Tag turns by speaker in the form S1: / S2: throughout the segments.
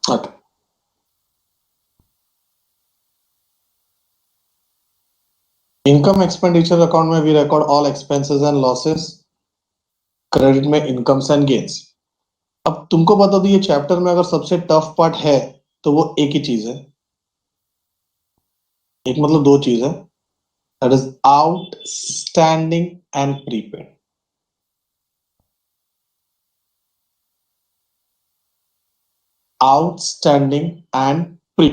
S1: Okay. Income expenditure account में we record all expenses and losses, credit में incomes and gains. अब तुमको बता दो, ये चैप्टर में अगर सबसे टफ पार्ट है तो वो एक ही चीज है, एक मतलब दो चीज है, that is outstanding and prepaid. Outstanding and pre,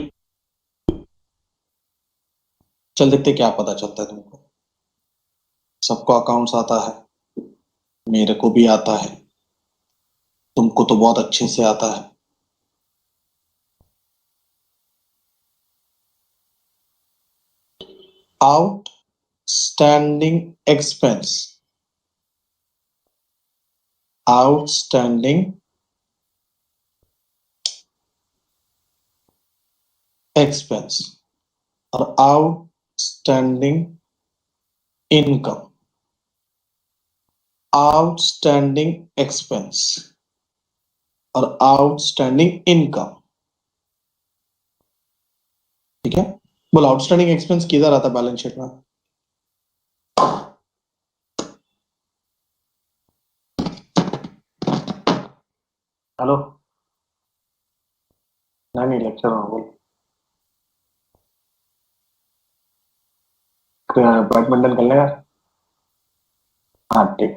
S1: चल देखते क्या पता चलता है तुमको। सबको अकाउंट्स आता है, मेरे को भी आता है, तुमको तो बहुत अच्छे से आता है। आउटस्टैंडिंग एक्सपेंस, आउटस्टैंडिंग एक्सपेंस और आउटस्टैंडिंग इनकम। आउटस्टैंडिंग एक्सपेंस और आउटस्टैंडिंग इनकम, ठीक है। बोलो आउटस्टैंडिंग एक्सपेंस किधर आता है बैलेंस शीट में? हेलो, नहीं नहीं, लेक्चर में बोल। बैडमिंटन खेलने का? हाँ ठीक।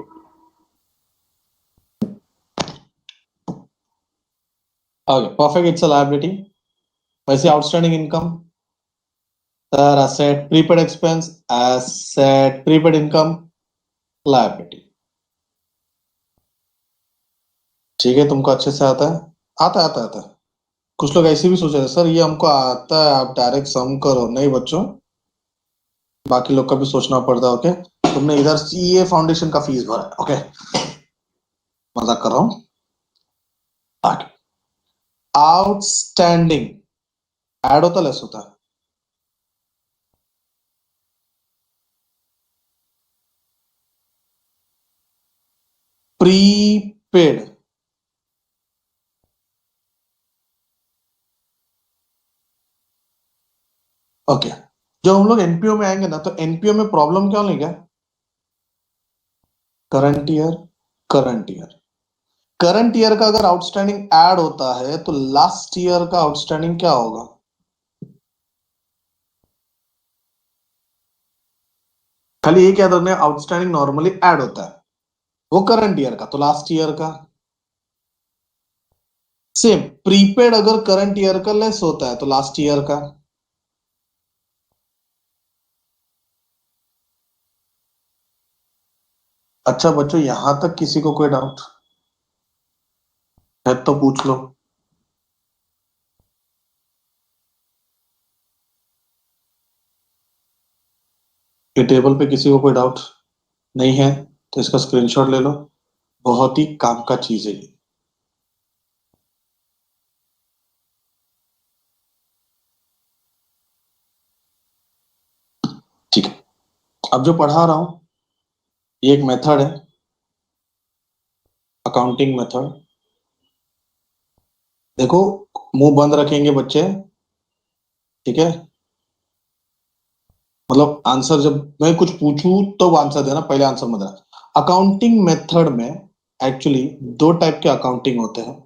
S1: Okay perfect, it's a liability. वैसे outstanding income, sir asset, prepaid expense asset, prepaid income liability. ठीक है, तुमको अच्छे से आता है? आता है। कुछ लोग ऐसे भी सोच रहे हैं सर ये हमको आता है, आप डायरेक्ट सम करो। नहीं बच्चों, बाकी लोग का भी सोचना पड़ता है। ओके, तुमने इधर सीए फाउंडेशन का फीस भरा है। ओके, मजाक कर रहा हूँ। आगे, आउटस्टैंडिंग ऐड होता लेस होता है? Prepaid, okay. जब हम लोग एनपीओ में आएंगे ना, तो एनपीओ में प्रॉब्लम क्या नहीं क्या? Current year, current year, current year का अगर आउटस्टैंडिंग ऐड होता है तो लास्ट ईयर का आउटस्टैंडिंग क्या होगा? खाली ये याद रखना, आउटस्टैंडिंग नॉर्मली ऐड होता है, वो करंट ईयर का तो लास्ट ईयर का सेम। प्रीपेड अगर करंट ईयर का लेस होता है तो लास्ट ईयर का। अच्छा बच्चों, यहां तक किसी को कोई डाउट है तो पूछ लो। ये टेबल पे किसी को कोई डाउट नहीं है तो इसका स्क्रीनशॉट ले लो, बहुत ही काम का चीज है ये। ठीक है, अब जो पढ़ा रहा हूं ये एक मेथड है, अकाउंटिंग मेथड। देखो, मुंह बंद रखेंगे बच्चे, ठीक है। मतलब आंसर जब मैं कुछ पूछूं तो आंसर देना, पहले आंसर मत देना। अकाउंटिंग मेथड में एक्चुअली दो टाइप के अकाउंटिंग होते हैं,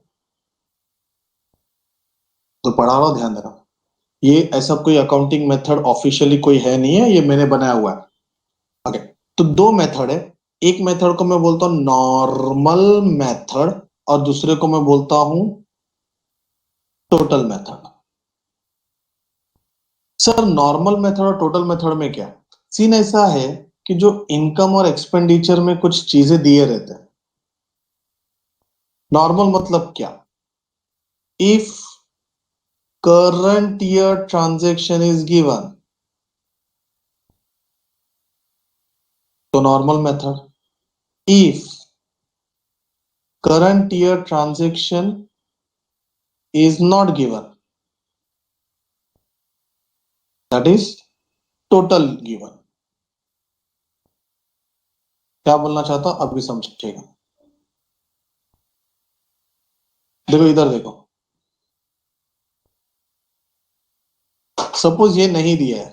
S1: तो पढ़ा रहा हूं ध्यान देना। ये ऐसा कोई अकाउंटिंग मेथड ऑफिशियली कोई है नहीं है, ये मैंने बनाया हुआ है। ओके, तो दो मेथड है। एक मेथड को मैं बोलता हूं नॉर्मल मेथड और दूसरे को मैं बोलता हूं total method. Sir normal method और टोटल मेथड में क्या सीन ऐसा है कि जो इनकम और एक्सपेंडिचर में कुछ चीजें दिए रहते हैं। नॉर्मल मतलब क्या? If current year transaction is given तो normal method, if current year transaction is not given that is total given। क्या बोलना चाहता हूं अभी समझिएगा। देखो इधर देखो, सपोज ये नहीं दिया है,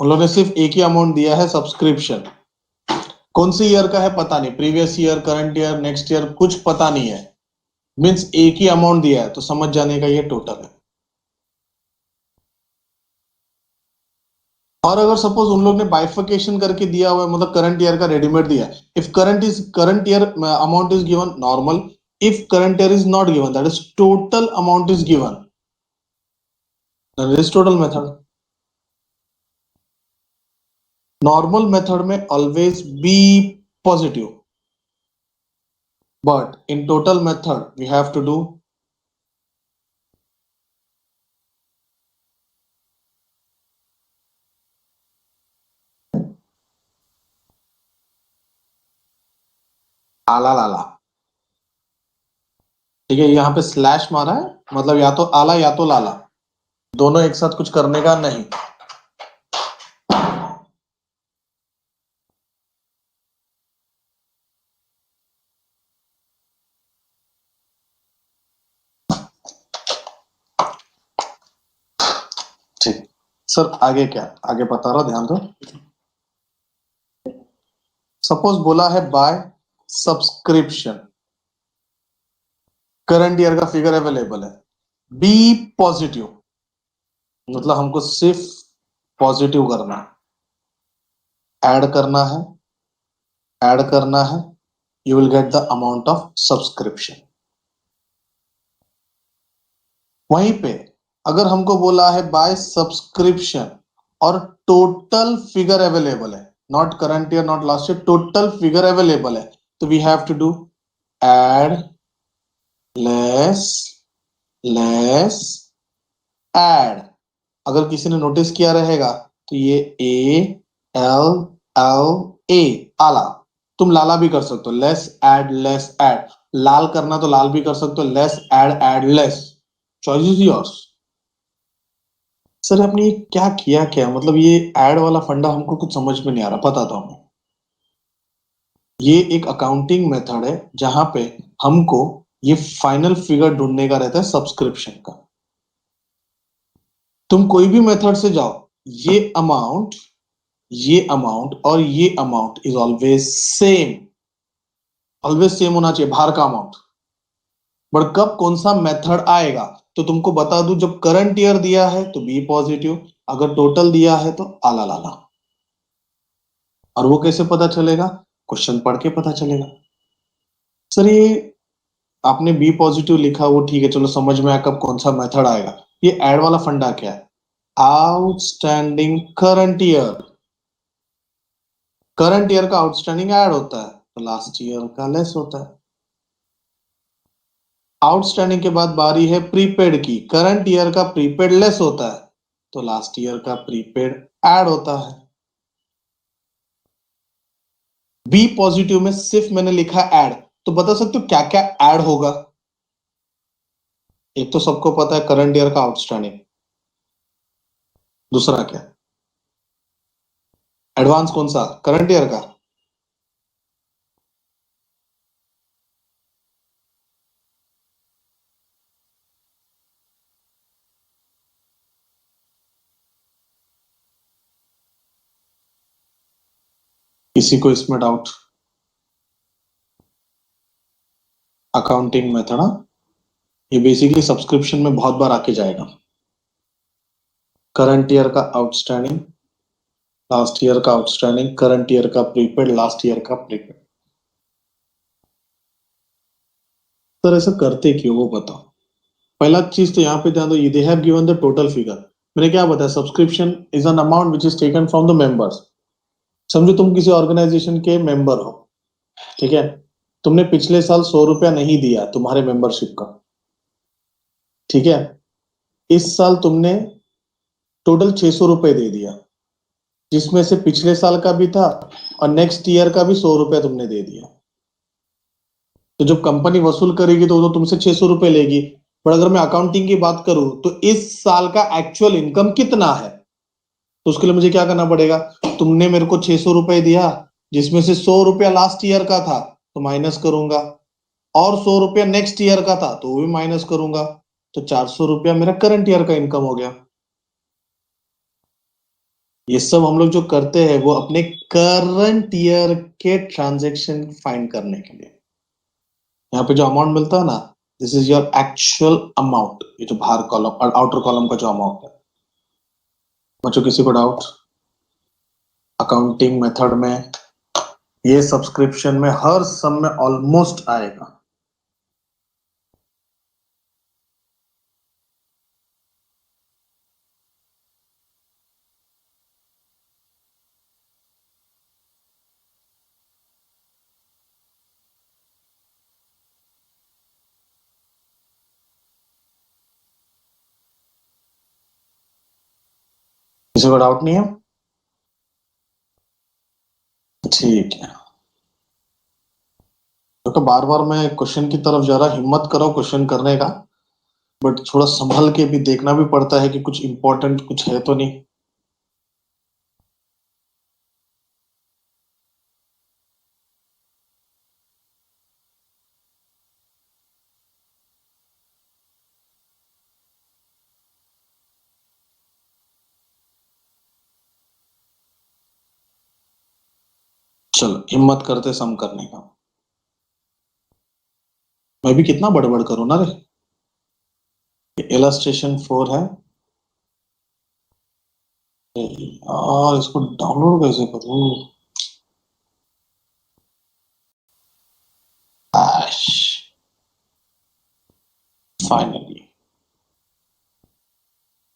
S1: उन लोगों ने सिर्फ एक ही अमाउंट दिया है सब्सक्रिप्शन, कौन सी ईयर का है पता नहीं, previous year, current year, next year, कुछ पता नहीं है, मीन्स एक ही अमाउंट दिया है, तो समझ जाने का ये टोटल है। और अगर सपोज उन लोग ने बाइफिकेशन करके दिया हुआ है, मतलब करंट ईयर का रेडीमेड दिया है, if current year amount is given normal, if current year is not given, that is total amount is given, that is total method. Normal method में always be positive, but in total method we have to do आला लाला। ठीक है, यहाँ पे slash मारा है, मतलब या तो आला या तो लाला, दोनों एक साथ कुछ करने का नहीं। ठीक सर, आगे क्या, आगे बता रहा, ध्यान दो। सपोज बोला है बाय सब्सक्रिप्शन, करंट ईयर का फिगर अवेलेबल है, बी पॉजिटिव, मतलब हमको सिर्फ पॉजिटिव करना है, ऐड करना है, ऐड करना है, you will get the amount of subscription. वहीं पे अगर हमको बोला है बाय सब्सक्रिप्शन और टोटल फिगर अवेलेबल है, not current year, not last year, total figure available है, तो we have to do add less less add. अगर किसी ने नोटिस किया रहेगा तो ये ए एल एल ए, आला, तुम लाला भी कर सकते हो, लेस एड, लाल करना तो लाल भी कर सकते हो, less add less, choice is yours. Sir आपने ये क्या किया, क्या मतलब ये एड वाला फंडा हमको कुछ समझ में नहीं आ रहा, बताता हूं। ये एक अकाउंटिंग मेथड है जहां पे हमको ये फाइनल फिगर ढूंढने का रहता है सब्सक्रिप्शन का। तुम कोई भी मेथड से जाओ, ये अमाउंट, ये अमाउंट और ये amount is always same, always same होना चाहिए बाहर का अमाउंट। बट कब कौन सा मेथड आएगा, तो तुमको बता दूं, जब करंट ईयर दिया है तो बी पॉजिटिव, अगर टोटल दिया है तो आला लाला। और वो कैसे पता चलेगा, क्वेश्चन पढ़ के पता चलेगा। सर ये आपने बी पॉजिटिव लिखा, वो ठीक है, चलो समझ में आया कब कौन सा मेथड आएगा। ये ऐड वाला फंडा क्या है, outstanding current year, current year का आउटस्टैंडिंग ऐड होता है तो लास्ट ईयर का लेस होता है। आउटस्टैंडिंग के बाद बारी है प्रीपेड की, करंट ईयर का प्रीपेड लेस होता है तो लास्ट ईयर का प्रीपेड ऐड होता है। बी पॉजिटिव में सिर्फ मैंने लिखा ऐड, तो बता सकते हो क्या क्या ऐड होगा। एक तो सबको पता है करंट ईयर का आउटस्टैंडिंग, दूसरा क्या, एडवांस कौन सा, करंट ईयर का, किसी को इसमें डाउट, अकाउंटिंग मेथड, ये बेसिकली सब्सक्रिप्शन में बहुत बार आके जाएगा। करंट ईयर का आउटस्टैंडिंग, लास्ट ईयर का आउटस्टैंडिंग, करंट ईयर का प्रीपेड, लास्ट ईयर का प्रीपेड। सर ऐसा करते क्यों, वो बताओ। पहला चीज तो यहाँ पे ध्यान दो, they have given the total figure. मैंने क्या बताया, subscription is an amount which is taken from the members. समझो तुम किसी ऑर्गेनाइजेशन के मेंबर हो, ठीक है, तुमने पिछले साल 100 रुपया नहीं दिया तुम्हारे मेंबरशिप का, ठीक है, इस साल तुमने टोटल 600 रुपए दे दिया, जिसमें से पिछले साल का भी था और नेक्स्ट ईयर का भी 100 रुपया तुमने दे दिया। तो जब कंपनी वसूल करेगी तो वो तो तुमसे 600 रुपए लेगी। पर अगर मैं अकाउंटिंग की बात करूं तो इस साल का एक्चुअल इनकम कितना है, तो उसके लिए मुझे क्या करना पड़ेगा, तुमने मेरे को 600 रुपए दिया, जिसमें से 100 रुपया लास्ट ईयर का था तो माइनस करूंगा, और 100 रुपया नेक्स्ट ईयर का था तो वो भी माइनस करूंगा, तो 400 रुपया मेरा करंट ईयर का इनकम हो गया। ये सब हम लोग जो करते हैं वो अपने करंट ईयर के ट्रांजैक्शन फाइंड करने के लिए। यहाँ पे जो अमाउंट मिलता है ना, this is your actual amount, ये जो बाहर कॉलम और आउटर कॉलम का जो अमाउंट है। बच्चों किसी को डाउट? अकाउंटिंग मेथड में ये सब्सक्रिप्शन में हर सम में ऑलमोस्ट आएगा। किसी को डाउट नहीं है? ठीक है, तो बार बार मैं क्वेश्चन की तरफ जा रहा, हिम्मत करो क्वेश्चन करने का, बट थोड़ा संभल के भी देखना भी पड़ता है कि कुछ इंपॉर्टेंट कुछ है तो नहीं। चलो हिम्मत करते सम करने का। मैं भी कितना बड़बड़ करूं ना रे। इलस्ट्रेशन 4 है। और इसको डाउनलोड कैसे करूं? फाइनली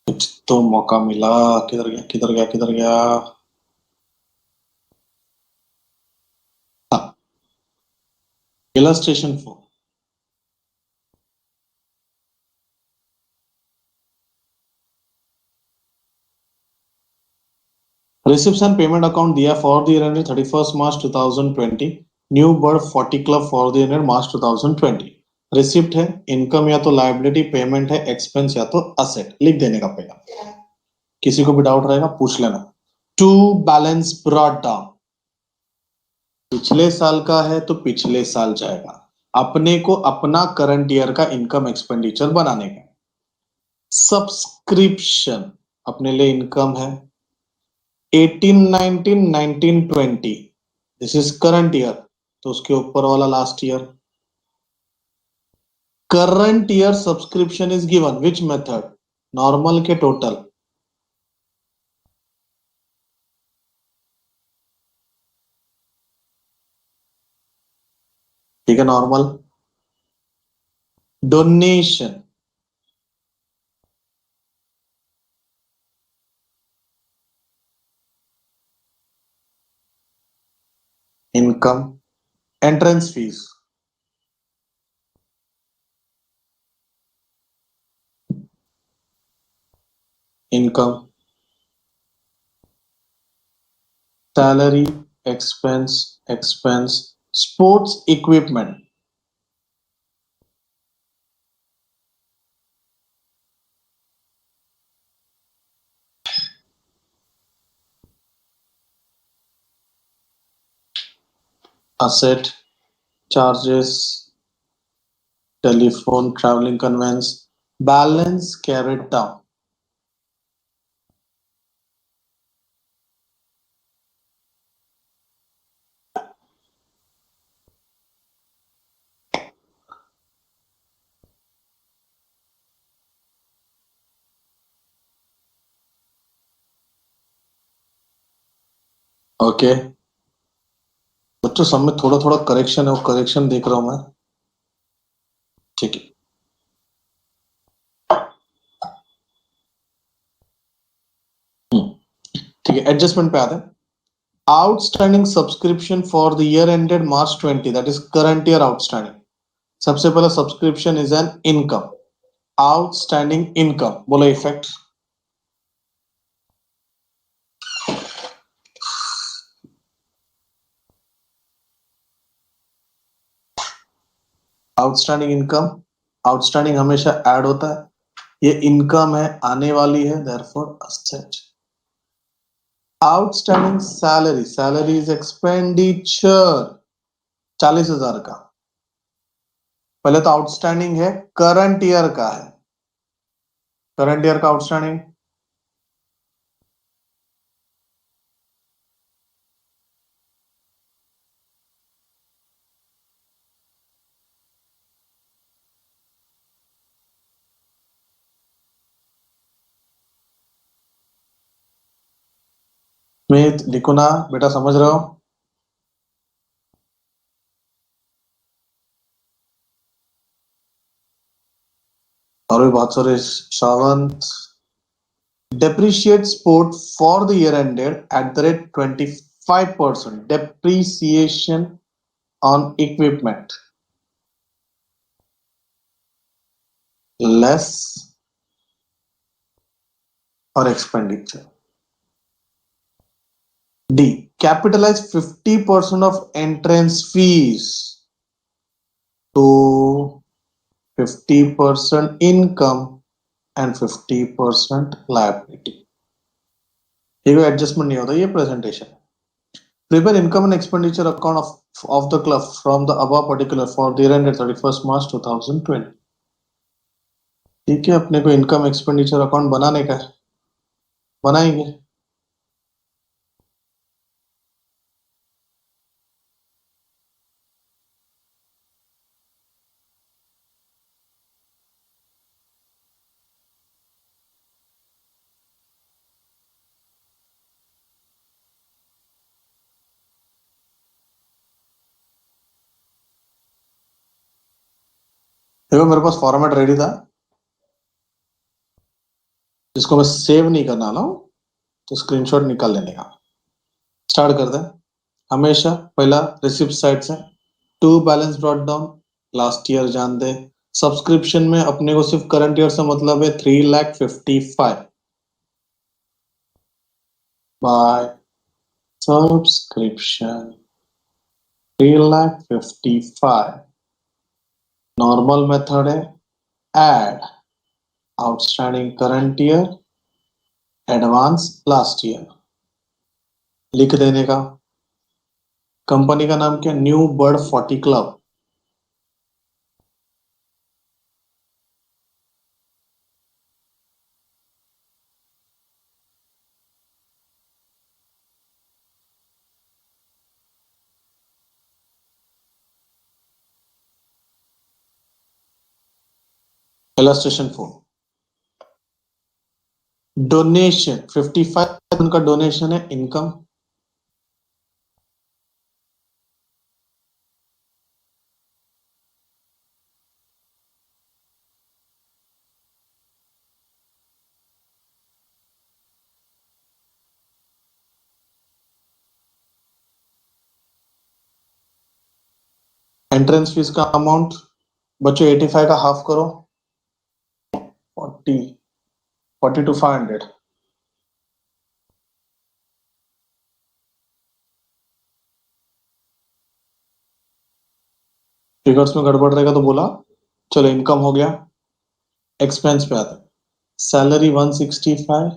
S1: कुछ तो मौका मिला। किधर गया किधर गया किधर गया? हाँ, illustration 4। Receipts and payment account दिया for the year ended 31st March 2020. New bird 40 club for the year March 2020। Receipt है, इनकम या तो लाइबिलिटी, पेमेंट है, एक्सपेंस या तो असेट। लिख देने का पहला। किसी को भी डाउट रहेगा पूछ लेना। टू बैलेंस ब्रॉट डाउन, पिछले साल का है तो पिछले साल जाएगा। अपने को अपना करंट ईयर का इनकम एक्सपेंडिचर बनाने का। सब्सक्रिप्शन अपने लिए इनकम है। 18 19 19 20 दिस इज करंट ईयर, तो उसके ऊपर वाला last year. Current year subscription is given which method? Normal के टोटल? ठीक है, normal. Donation, income. Entrance fees, income. Salary, expense, expense. Sports equipment, asset, charges, telephone, traveling conveyance, balance carried down. Okay बच्चों, सब में थोड़ा थोड़ा correction है, वो करेक्शन देख रहा हूं मैं। ठीक है, ठीक है, एडजस्टमेंट पे आते हैं। Outstanding subscription for the year ended March 20, that is current year outstanding. सबसे पहला subscription is an income. Outstanding income, बोलो इफेक्ट। आउटस्टैंडिंग इनकम, आउटस्टैंडिंग हमेशा ऐड होता है। ये इनकम है, आने वाली है, therefore asset. Outstanding salary, salary is expenditure 40,000 का। पहले तो आउटस्टैंडिंग है, करंट ईयर का है। करंट ईयर का आउटस्टैंडिंग स्मित लिखो ना बेटा, समझ रहे हो? और भी बहुत सारे। श्रावंत, depreciate sport for the year ended at the rate 25% depreciation on equipment less or expenditure. D. Capitalize 50% of entrance fees to 50% income and 50% liability. ये कोई एडजस्टमेंट नहीं होता, ये presentation. Prepare income and expenditure account of the club from the above particular for the year ended 31st March 2020. ठीक है, अपने को income expenditure account बनाने का है, बनाएंगे। देखो मेरे पास फॉर्मेट रेडी था, जिसको मैं सेव नहीं करना ना, तो स्क्रीनशॉट निकाल लेने का। स्टार्ट कर दें। हमेशा पहला रिसिप्ट साइड से to balance brought down, last year जान दे। सब्सक्रिप्शन में अपने को सिर्फ करंट ईयर से मतलब है 3,55,000 बाय सब्सक्रिप्शन 3,55,000। नॉर्मल मेथड है add outstanding current year advance last year, लिख देने का। कंपनी का नाम क्या? New bird 40 club. Illustration 4, donation 55 उनका डोनेशन है, इनकम। एंट्रेंस फीस का अमाउंट बच्चों 85 का हाफ करो, 40, 40 to 500। फिगर्स में गड़बड़ रहेगा तो बोला। चलो इनकम हो गया। एक्सपेंस पे आते हैं। सैलरी 165।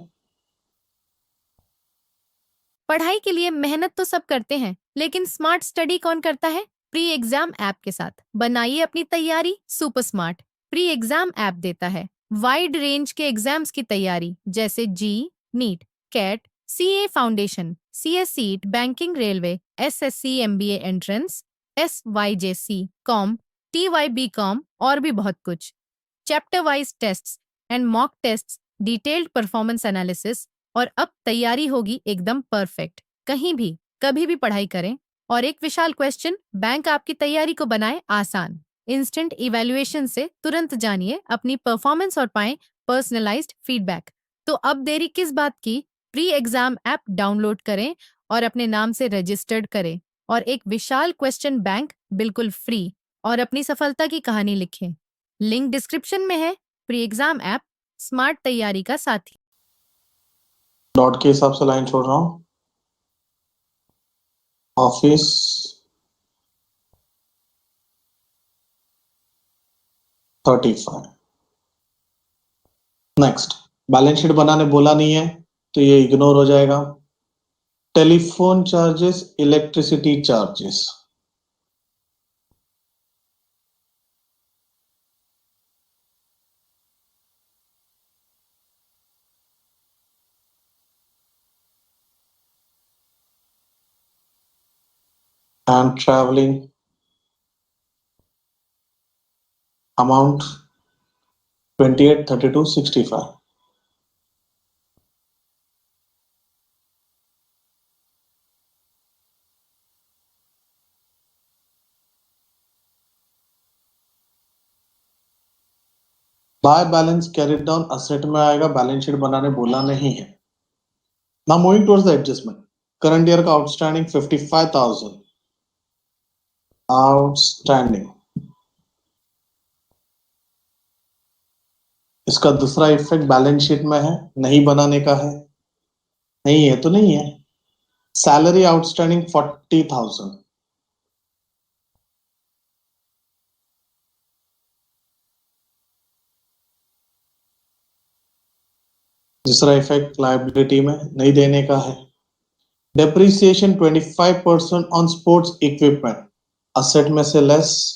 S2: पढ़ाई के लिए मेहनत तो सब करते हैं, लेकिन स्मार्ट स्टडी कौन करता है? प्री एग्जाम ऐप के साथ बनाइए अपनी तैयारी super smart. Pre exam app देता है वाइड रेंज के एग्जाम्स की तैयारी, जैसे JEE, NEET, CAT, CA foundation, CS CET, banking, railway, SSC, MBA entrance, SYJC, com, TYBCom और भी बहुत कुछ। Chapter wise tests and mock tests, detailed performance analysis, और अब तैयारी होगी एकदम परफेक्ट। कहीं भी कभी भी पढ़ाई करें। और एक विशाल क्वेश्चन बैंक आपकी तैयारी को बनाए आसान। इंस्टेंट इवैल्यूएशन से तुरंत जानिए अपनी परफॉर्मेंस और पाएं पर्सनलाइज्ड फीडबैक। तो अब देरी किस बात की? प्री एग्जाम ऐप डाउनलोड करें और अपने नाम से रजिस्टर्ड करें और एक विशाल क्वेश्चन बैंक बिल्कुल फ्री और अपनी सफलता की कहानी लिखें। लिंक डिस्क्रिप्शन में है। प्री एग्जाम ऐप स्मार्ट तैयारी का साथी।
S1: डॉट के हिसाब से लाइन छोड़ रहा हूँ। ऑफिस 35। नेक्स्ट, बैलेंस शीट बनाने बोला नहीं है तो ये इग्नोर हो जाएगा। Telephone charges, electricity charges, and traveling amount 28, 32, 65। By balance carried down asset में आएगा, बैलेंस शीट बनाने बोला नहीं है। Now moving towards the adjustment. Current year का आउटस्टैंडिंग 55,000 आउटस्टैंडिंग। इसका दूसरा इफेक्ट बैलेंस शीट में है, नहीं बनाने का है, नहीं है तो नहीं है। Salary outstanding 40,000। दूसरा इफेक्ट लायबिलिटी में नहीं देने का है। Depreciation 25% on sports equipment, asset में से less.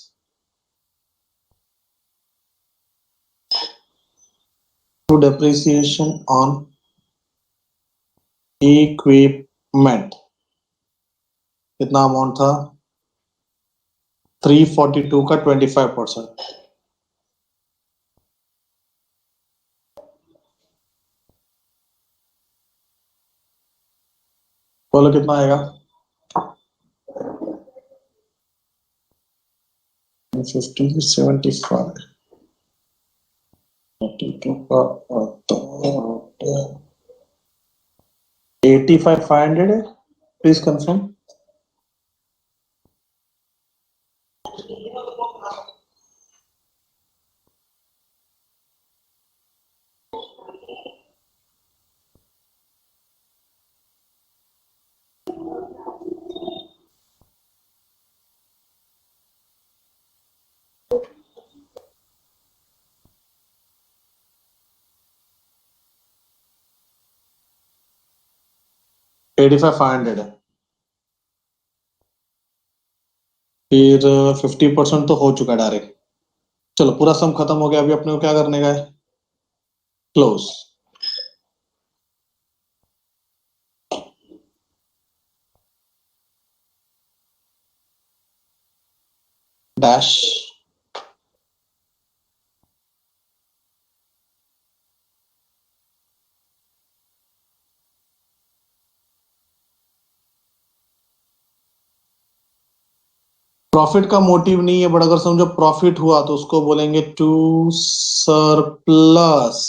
S1: To depreciation on equipment कितना अमाउंट था? 342 का 25%। बोलो कितना आएगा? 50 75 42 का 85,500 है। Please confirm. Eighty five five hundred है। फिर 50% तो हो चुका डायरेक्ट। चलो पूरा सम खत्म हो गया, अभी अपने को क्या करने का है? क्लोज। डैश। प्रॉफिट का मोटिव नहीं है, बट अगर समझो प्रॉफिट हुआ तो उसको बोलेंगे टू सरप्लस,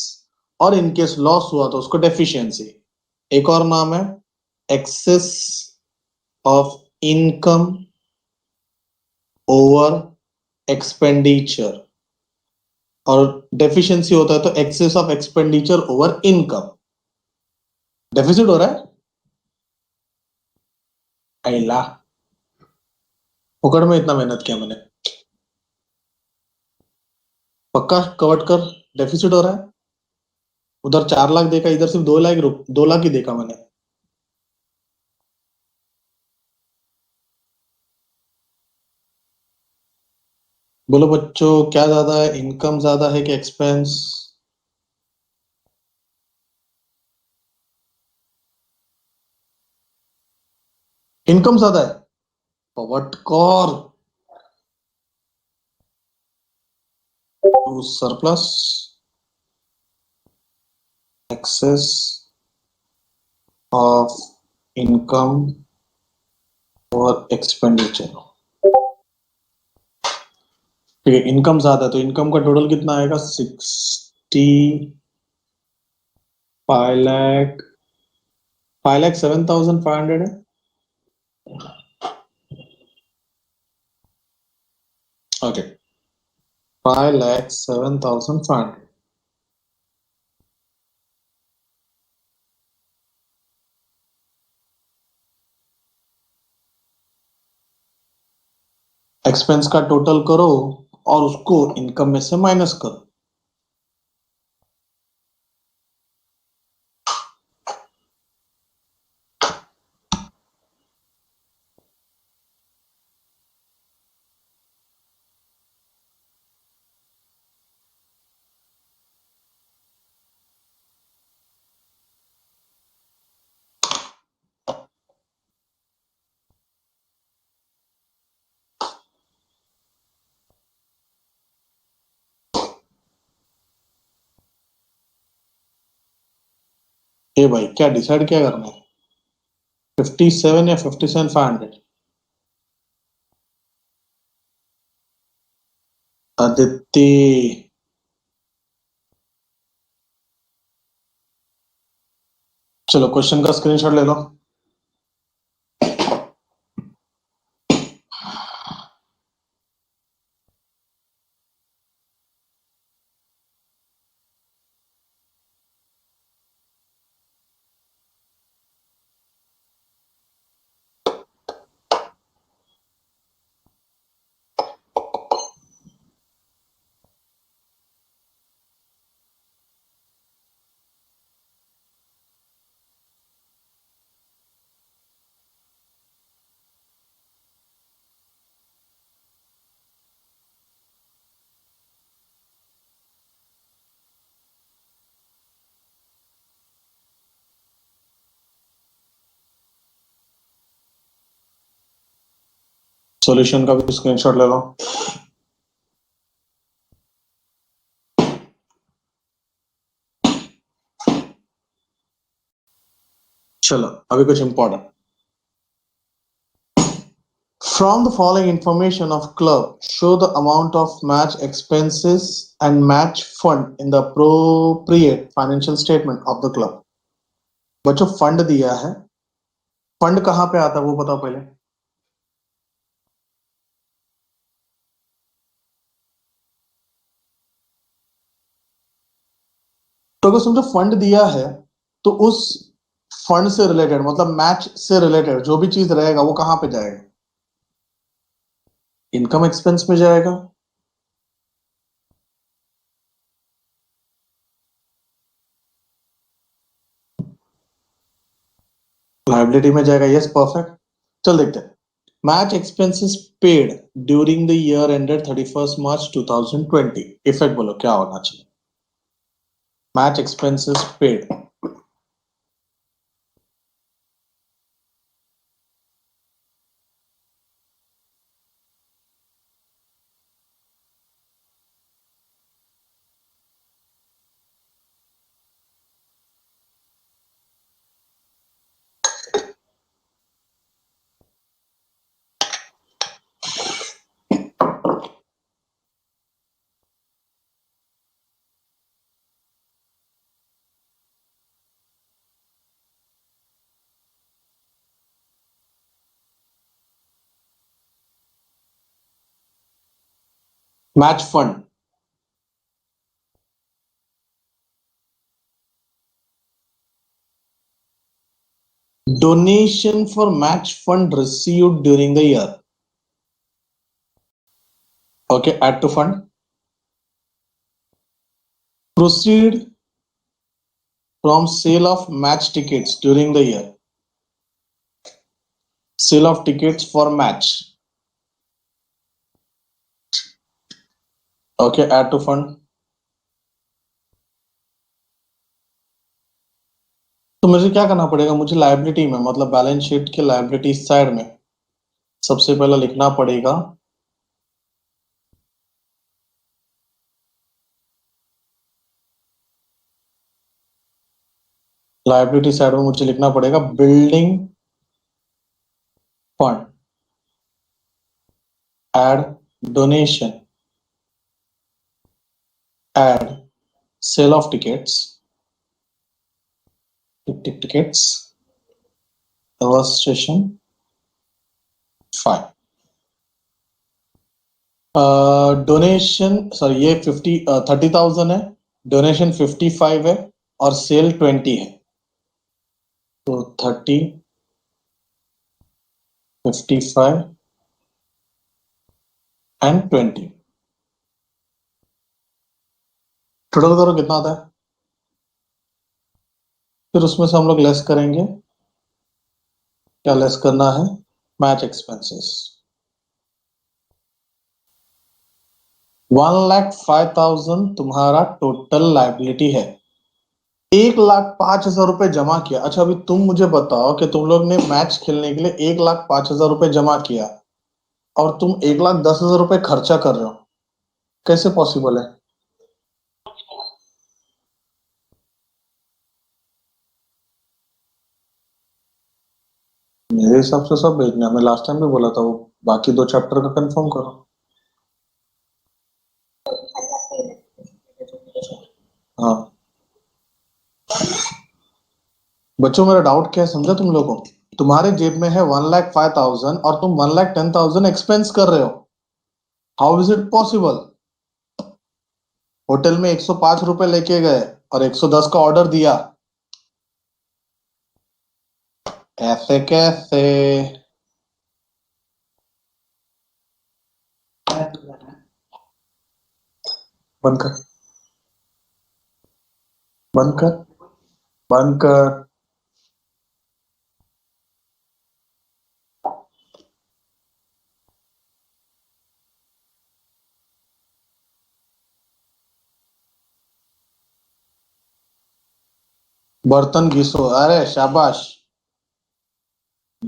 S1: और इनकेस लॉस हुआ तो उसको डेफिशिएंसी। एक और नाम है excess of income over expenditure, और डेफिशिएंसी होता है तो excess of expenditure over income. Deficit हो रहा है, अल्लाह फुकड़ में इतना मेहनत किया मैंने। पक्का कवर कर। डेफिसिट हो रहा है, उधर 4 लाख देखा, इधर सिर्फ 2 लाख, 2 लाख ही देखा मैंने। बोलो बच्चों, क्या ज्यादा है, इनकम ज्यादा है कि एक्सपेंस? इनकम ज्यादा है। What core to surplus excess of income और एक्सपेंडिचर। ठीक है, इनकम ज्यादा है तो इनकम का टोटल कितना आएगा? 65 लाख। 5,07,500 है। ओके, 5,07,500। एक्सपेंस का टोटल करो और उसको इनकम में से माइनस करो। ए भाई, क्या डिसाइड क्या करना है? 57 या 57,500? आदित्य, चलो क्वेश्चन का स्क्रीनशॉट ले लो। सॉल्यूशन का भी स्क्रीनशॉट ले लो। चलो अभी कुछ important. From the following information of club, show the amount of match expenses and match fund in the appropriate financial statement of the club. बच्चों फंड दिया है, फंड कहाँ पे आता है वो बताओ पहले। तो अगर समझो फंड दिया है तो उस फंड से रिलेटेड मतलब मैच से रिलेटेड जो भी चीज रहेगा वो कहाँ पे जाएगा, इनकम एक्सपेंस में जाएगा। लाइबिलिटी में जाएगा, यस परफेक्ट। चल देखते हैं। Match expenses paid during the year ended 31 March 2020। Effect बोलो क्या होना चाहिए। Match expenses paid, match fund, donation for match fund received during the year. Okay, add to fund. Proceed from sale of match tickets during the year, sale of tickets for match. Okay, add to fund. तो मुझे क्या करना पड़ेगा, मुझे liability में मतलब balance sheet के liability side में सबसे पहले लिखना पड़ेगा लायबिलिटी साइड में मुझे लिखना पड़ेगा building fund, add donation, add sale of tickets, tickets station 5। Donation sorry ये 30,000 है, डोनेशन 55 है और सेल 20 है। तो 30, 55 एंड 20 टोटल करो कितना आता है। फिर उसमें से हम लोग लेस करेंगे, क्या लेस करना है, मैच एक्सपेंसेस। 1,05,000 तुम्हारा टोटल लाइबिलिटी है। 1,05,000 रुपए जमा किया। अच्छा अभी तुम मुझे बताओ कि तुम लोग ने मैच खेलने के लिए 1,05,000 रुपए जमा किया और तुम 1,10,000 रुपए खर्चा कर रहे हो, कैसे पॉसिबल है। मेरे हिसाब से सब भेजना, मैं लास्ट टाइम भी बोला था वो बाकी 2 चैप्टर का कंफर्म करो। हाँ बच्चों मेरा डाउट क्या है समझा तुम लोगों को? तुम्हारे जेब में है 1,05,000 और तुम 1,10,000 एक्सपेंस कर रहे हो। How is it possible? Hotel में 105 रुपए लेके गए और 110 का ऑर्डर दिया। ऐसे कैसे? बंद कर, बंद कर, बंद कर। बर्तन घिसो, अरे शाबाश।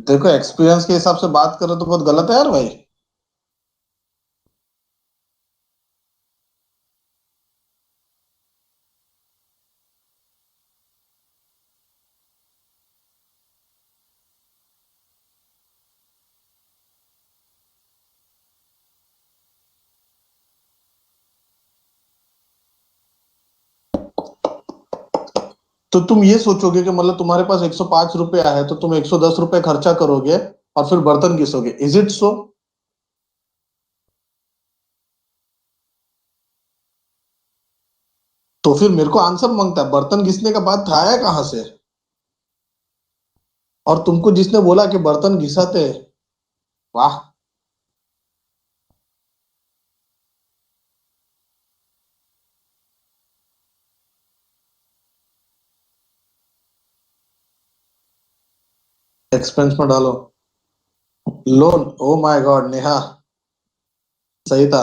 S1: देखो एक्सपीरियंस के हिसाब से बात करो तो बहुत गलत है यार भाई। तो तुम ये सोचोगे कि मतलब तुम्हारे पास 105 रुपया है तो तुम 110 रुपये खर्चा करोगे और फिर बर्तन घिसोगे। Is it so? तो फिर मेरे को आंसर मांगता है, बर्तन घिसने का बात आया कहाँ से? और तुमको जिसने बोला कि बर्तन घिसाते, वाह। एक्सपेंस में डालो। Loan, oh my God Neha, सही था।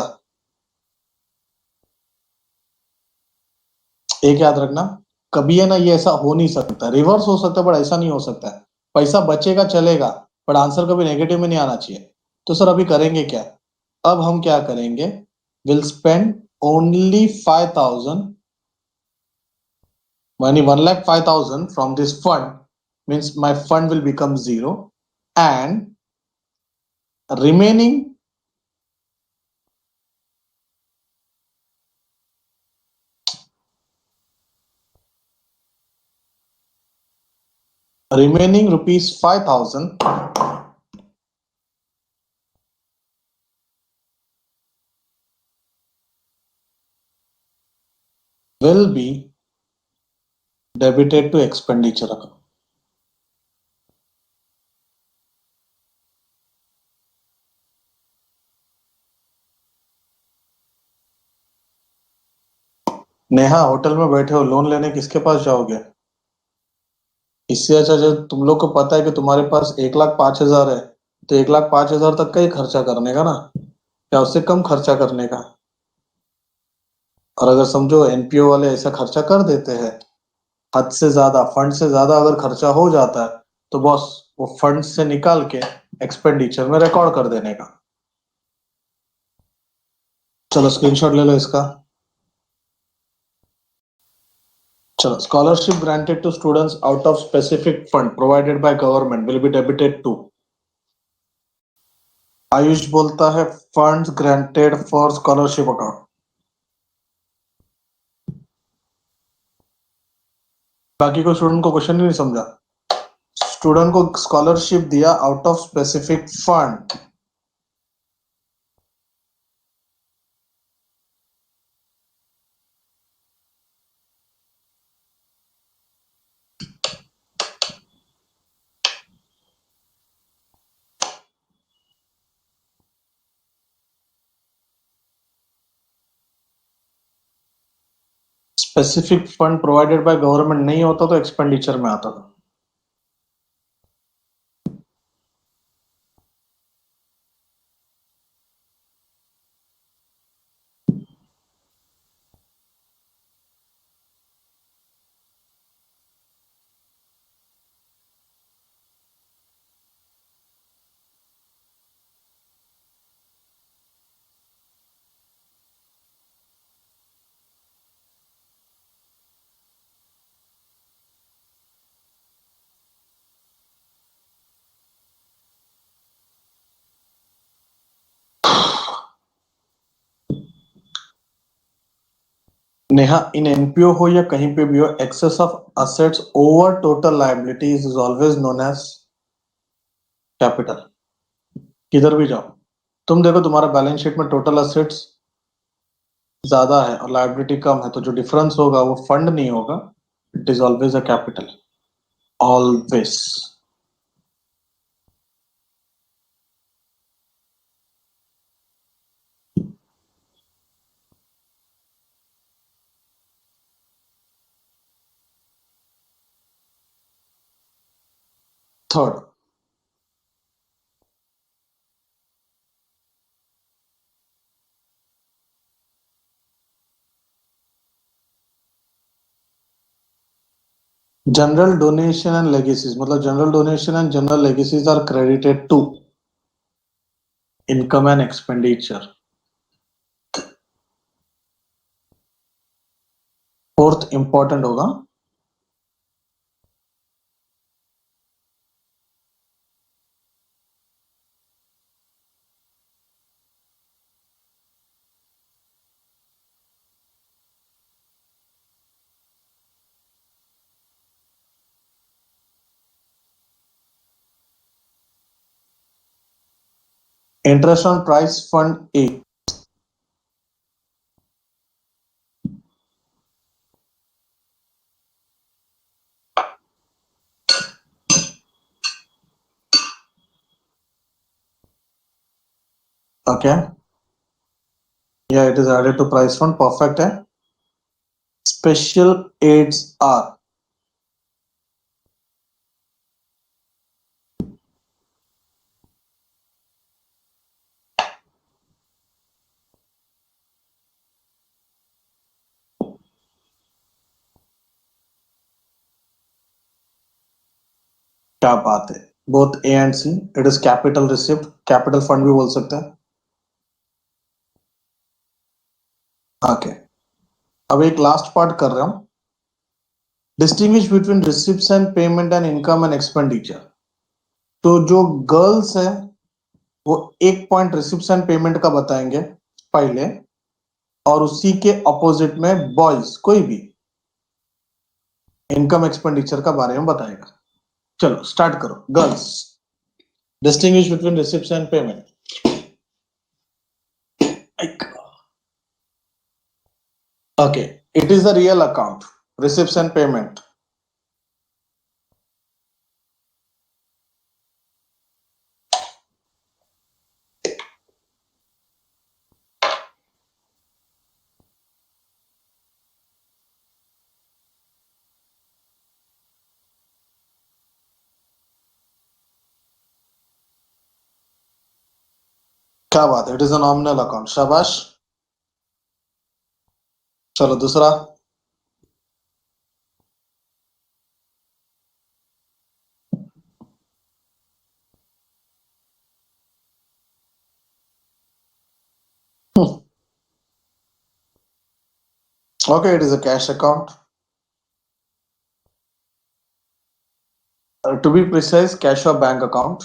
S1: एक याद रखना, कभी है ना ये ऐसा हो नहीं सकता, रिवर्स हो सकता है बट ऐसा नहीं हो सकता है। पैसा बचेगा चलेगा, बट आंसर कभी नेगेटिव में नहीं आना चाहिए। तो सर अभी करेंगे क्या? अब हम क्या करेंगे? विल स्पेंड ओनली 5,000, यानी 1,05,000 from this fund, means my fund will become zero, and remaining remaining rupees 5,000 will be debited to expenditure account. Neha hotel में बैठे हो, लोन लेने किसके पास जाओगे? इससे अच्छा जब तुम लोग को पता है कि तुम्हारे पास 1,05,000 है, तो 1,05,000 तक का ही खर्चा करने का ना, या उससे कम खर्चा करने का। और अगर समझो एनपीओ वाले ऐसा खर्चा कर देते हैं, हद से ज्यादा, फंड से ज्यादा अगर खर्चा हो जाता है, तो बॉस वो फंड से निकाल के एक्सपेंडिचर में रिकॉर्ड कर देने का। चलो स्क्रीनशॉट ले लो इसका। चलो, scholarship granted to students out of specific fund provided by government will be debited to। Ayush बोलता है funds granted for scholarship account. बाकी कोई स्टूडेंट को क्वेश्चन ही नहीं समझा? स्टूडेंट को स्कॉलरशिप दिया out of specific fund. Specific fund provided by government नहीं होता तो एक्सपेंडिचर में आता था। नेहा, इन एनपीओ हो या कहीं पे भी हो, excess of assets over total liabilities is always known as capital. किधर भी जाओ, तुम देखो तुम्हारा बैलेंस शीट में टोटल असेट्स ज्यादा है और लायबिलिटी कम है, तो जो डिफरेंस होगा वो फंड नहीं होगा, it is always a capital. Always. Third, general donation and legacies, मतलब general donation and general legacies are credited to income and expenditure. Fourth important होगा, interest on prize fund A. Okay, या it is added to prize fund, perfect है। Special aids are, क्या बात है, both A and C. It is capital receipt, capital fund भी बोल सकते हैं। ओके, अब एक लास्ट पार्ट कर रहा हूं, distinguish between receipts and payment and income and expenditure. तो जो गर्ल्स है वो एक पॉइंट रिसिप्ट्स एंड पेमेंट का बताएंगे पहले, और उसी के अपोजिट में बॉयज कोई भी इनकम एक्सपेंडिचर का बारे में बताएगा। चलो स्टार्ट करो, girls. Distinguish between receipts and payment. Okay, it is the real account, receipts and payment. क्या बात है, it is a nominal account, शाबाश। चलो दूसरा। Okay, it is a cash account, to be precise cash और bank account.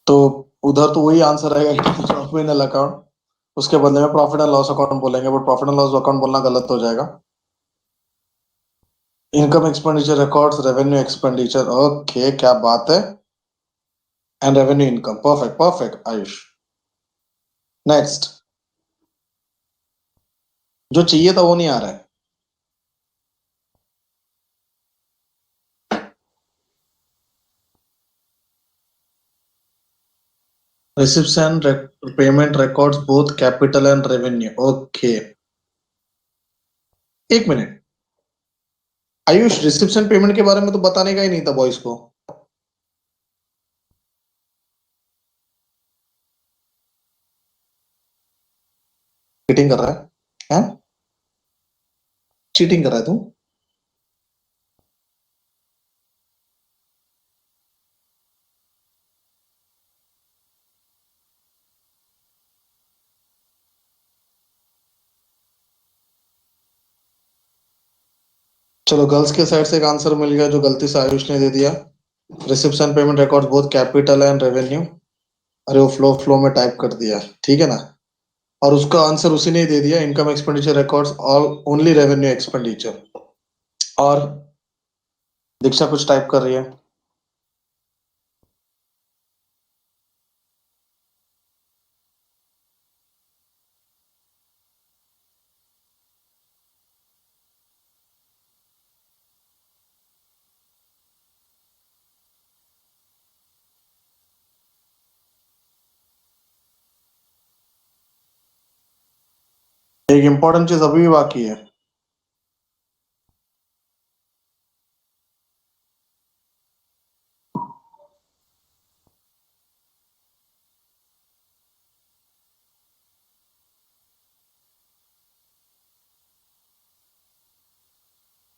S1: तो उधर तो वही आंसर रहेगा, नॉमिनल अकाउंट। उसके बदले में प्रॉफिट एंड लॉस अकाउंट बोलेंगे, but profit and loss account बोलना गलत हो जाएगा। Income expenditure records revenue expenditure, okay क्या बात है, and revenue income, perfect perfect Ayush. Next, जो चाहिए था वो नहीं आ रहा है। Receipts and payment records both capital and revenue, okay. एक minute, Ayush receipts and payment के बारे में तो बताने का ही नहीं था बॉयज को। चीटिंग कर रहा है, हैं? चीटिंग कर रहा है तू। चलो गर्ल्स के साइड से एक आंसर मिल गया जो गलती से आयुष ने दे दिया। Receipts and payment records both capital and revenue. अरे वो फ्लो में टाइप कर दिया, ठीक है ना। और उसका आंसर उसी ने ही दे दिया, income expenditure records all only revenue expenditure. और दीक्षा कुछ टाइप कर रही है। एक इंपॉर्टेंट चीज अभी भी बाकी है।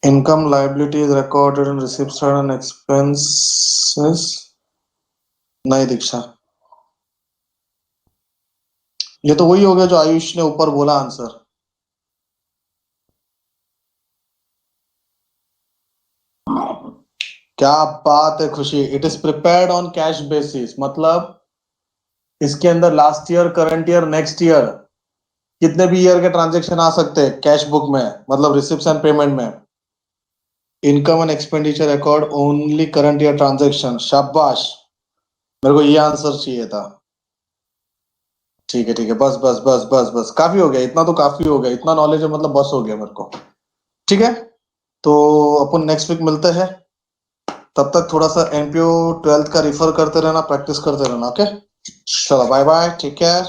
S1: Income liability is recorded in receipts and expenses. नहीं दीक्षा, ये तो वही हो गया जो आयुष ने ऊपर बोला आंसर। क्या बात है खुशी, it is prepared on cash basis, मतलब इसके अंदर last year, current year, next year, कितने भी ईयर के ट्रांजेक्शन आ सकते हैं कैश बुक में, मतलब रिसिप्ट्स एंड पेमेंट में। Income and expenditure record only current year transaction. शाबाश, मेरे को ये आंसर चाहिए था। ठीक है ठीक है, बस बस बस बस बस, काफी हो गया, इतना तो काफी हो गया, इतना नॉलेज है मतलब बस हो गया मेरे को। ठीक है, तो अपन नेक्स्ट वीक मिलते हैं। तब तक थोड़ा सा एनपीओ 12th का रिफर करते रहना, प्रैक्टिस करते रहना। ओके, चलो बाय बाय, टेक केयर।